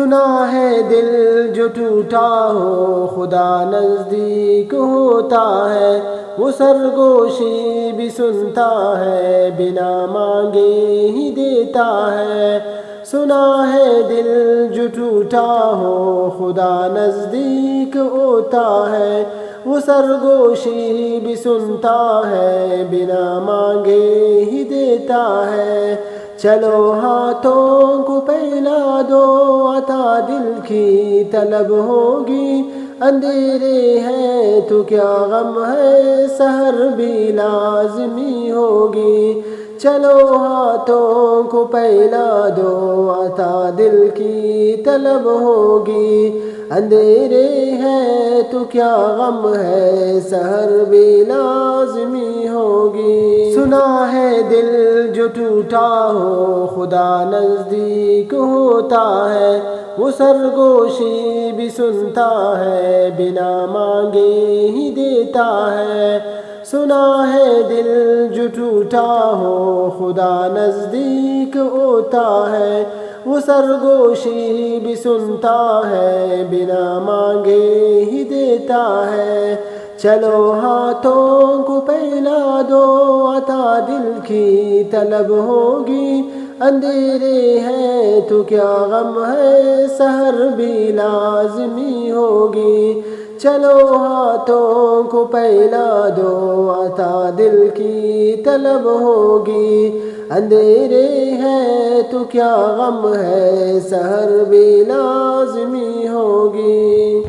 سنا ہے دل جو ٹوٹا ہو خدا نزدیک ہوتا ہے، وہ سرگوشی بھی سنتا ہے بنا مانگے ہی دیتا ہے۔ سنا ہے دل جو ٹوٹا ہو خدا نزدیک ہوتا ہے، وہ سرگوشی بھی سنتا ہے بنا مانگے ہی دیتا ہے۔ چلو ہاتھوں کو پھیلا دو، عطا دل کی طلب ہوگی، اندھیرے ہیں تو کیا غم ہے، سحر بھی لازمی ہوگی۔ چلو ہاتھوں کو پھیلا دو، عطا دل کی طلب ہوگی، اندھیرے ہیں تو کیا غم ہے، سحر بھی لازمی ہوگی۔ سنا ہے دل جو ٹوٹا ہو خدا نزدیک ہوتا ہے، وہ سرگوشی بھی سنتا ہے بنا مانگے ہی دیتا ہے۔ سنا ہے دل جو ٹوٹا ہو خدا نزدیک ہوتا ہے، وہ سرگوشی بھی سنتا ہے بنا مانگے ہی دیتا ہے۔ چلو ہاتھوں کو پھیلا دو، عطا دل کی طلب ہوگی، اندھیرے ہیں تو کیا غم ہے، سحر بھی لازمی ہوگی۔ چلو ہاتھوں کو پھیلا دو، عطا دل کی طلب ہوگی، اندھیرے ہیں تو کیا غم ہے، سحر بھی لازمی ہوگی۔